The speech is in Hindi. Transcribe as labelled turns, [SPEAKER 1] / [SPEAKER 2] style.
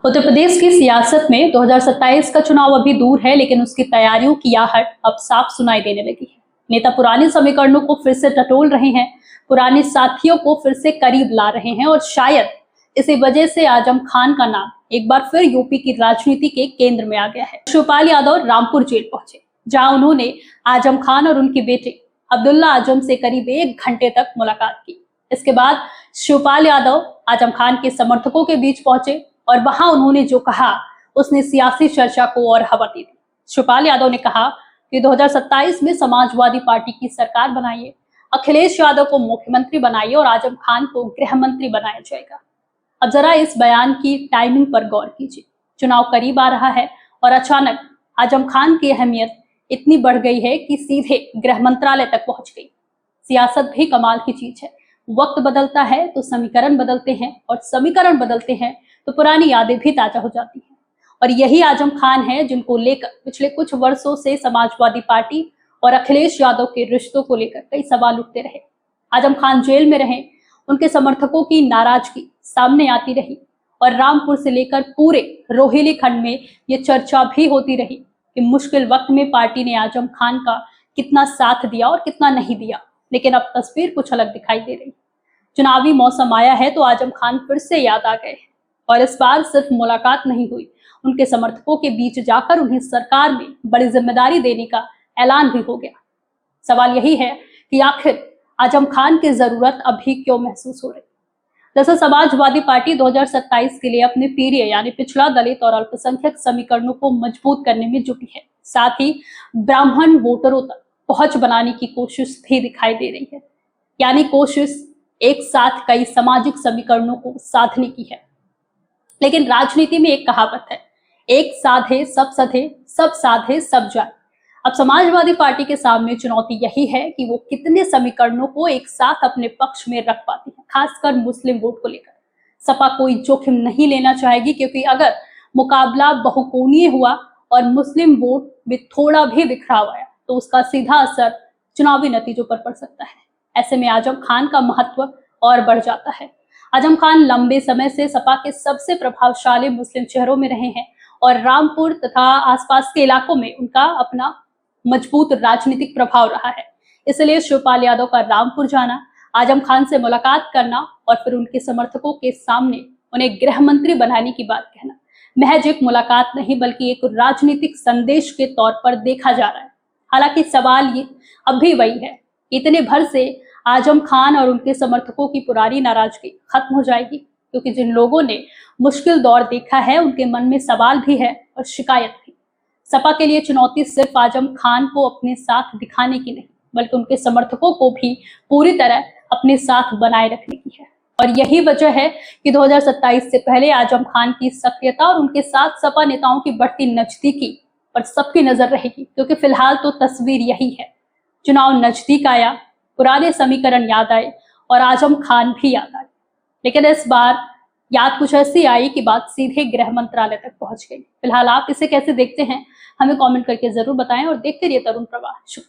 [SPEAKER 1] उत्तर प्रदेश की सियासत में 2027 का चुनाव अभी दूर है, लेकिन उसकी तैयारियों की आहट अब साफ सुनाई देने लगी है। नेता पुराने समीकरणों को फिर से टटोल रहे हैं, पुराने साथियों को फिर से करीब ला रहे हैं और शायद इसी वजह से आजम खान का नाम एक बार फिर यूपी की राजनीति के केंद्र में आ गया है। शिवपाल यादव रामपुर जेल पहुंचे, जहां उन्होंने आजम खान और उनके बेटे अब्दुल्ला आजम से करीब 1 घंटे तक मुलाकात की। इसके बाद शिवपाल यादव आजम खान के समर्थकों के बीच पहुंचे और वहां उन्होंने जो कहा उसने सियासी चर्चा को और हवा दे दी। शिवपाल यादव ने कहा कि 2027 में समाजवादी पार्टी की सरकार बनाइए, अखिलेश यादव को मुख्यमंत्री बनाइए और आजम खान को गृह मंत्री बनाया जाएगा। अब जरा इस बयान की टाइमिंग पर गौर कीजिए। चुनाव करीब आ रहा है और अचानक आजम खान की अहमियत इतनी बढ़ गई है कि सीधे गृह मंत्रालय तक पहुंच गई। सियासत भी कमाल की चीज है, वक्त बदलता है तो समीकरण बदलते हैं और समीकरण बदलते हैं तो पुरानी यादें भी ताजा हो जाती हैं। और यही आजम खान है जिनको लेकर पिछले कुछ वर्षों से समाजवादी पार्टी और अखिलेश यादव के रिश्तों को लेकर कई सवाल उठते रहे। आजम खान जेल में रहे, उनके समर्थकों की नाराजगी सामने आती रही और रामपुर से लेकर पूरे रोहिली खंड में ये चर्चा भी होती रही कि मुश्किल वक्त में पार्टी ने आजम खान का कितना साथ दिया और कितना नहीं दिया। लेकिन अब तस्वीर कुछ अलग दिखाई दे रही। चुनावी मौसम आया है तो आजम खान फिर से याद आ गए और इस बार सिर्फ मुलाकात नहीं हुई, उनके समर्थकों के बीच जाकर उन्हें सरकार में बड़ी जिम्मेदारी देने का ऐलान भी हो गया। सवाल यही है कि आखिर आजम खान की जरूरत अभी क्यों महसूस हो रही। दरअसल समाजवादी पार्टी 2027 के लिए अपने पीरिय यानी पिछड़ा, दलित और अल्पसंख्यक समीकरणों को मजबूत करने में जुटी है। साथ ही ब्राह्मण वोटरों तक पहुंच बनाने की कोशिश भी दिखाई दे रही है, यानी कोशिश एक साथ कई सामाजिक समीकरणों को साधने की है। लेकिन राजनीति में एक कहावत है, एक साधे सब सधे, सब साधे सब जाए। अब समाजवादी पार्टी के सामने चुनौती यही है कि वो कितने समीकरणों को एक साथ अपने पक्ष में रख पाती है, खासकर मुस्लिम वोट को लेकर। सपा कोई जोखिम नहीं लेना चाहेगी, क्योंकि अगर मुकाबला बहुकोणीय हुआ और मुस्लिम वोट में थोड़ा भी बिखराव आया तो उसका सीधा असर चुनावी नतीजों पर पड़ सकता है। ऐसे में आजम खान का महत्व और बढ़ जाता है। आजम खान लंबे समय से सपा के सबसे प्रभावशाली मुस्लिम चेहरों में रहे हैं और रामपुर तथा आसपास के इलाकों में उनका अपना मजबूत राजनीतिक प्रभाव रहा है। इसलिए शिवपाल यादव का रामपुर जाना, आजम खान से मुलाकात करना और फिर उनके समर्थकों के सामने उन्हें गृह मंत्री बनाने की बात कहना महज एक मुलाकात नहीं बल्कि एक राजनीतिक संदेश के तौर पर देखा जा रहा है। हालांकि सवाल ये अब भी वही है, इतने भर से आजम खान और उनके समर्थकों की पुरानी नाराजगी खत्म हो जाएगी? क्योंकि जिन लोगों ने मुश्किल दौर देखा है उनके मन में सवाल भी है और शिकायत भी। सपा के लिए चुनौती सिर्फ आजम खान को अपने साथ दिखाने की नहीं, बल्कि उनके समर्थकों को भी पूरी तरह अपने साथ बनाए रखने की है। और यही वजह है कि 2027 से पहले आजम खान की सक्रियता और उनके साथ सपा नेताओं की बढ़ती नजदीकी पर सबकी नजर रहेगी, क्योंकि फिलहाल तो तस्वीर यही है। चुनाव नजदीक आया, पुराने समीकरण याद आए और आजम खान भी याद आए, लेकिन इस बार याद कुछ ऐसी आई कि बात सीधे गृह मंत्रालय तक पहुंच गई। फिलहाल आप इसे कैसे देखते हैं, हमें कमेंट करके जरूर बताएं और देखते रहिए तरुण प्रवाह। शुक्रिया।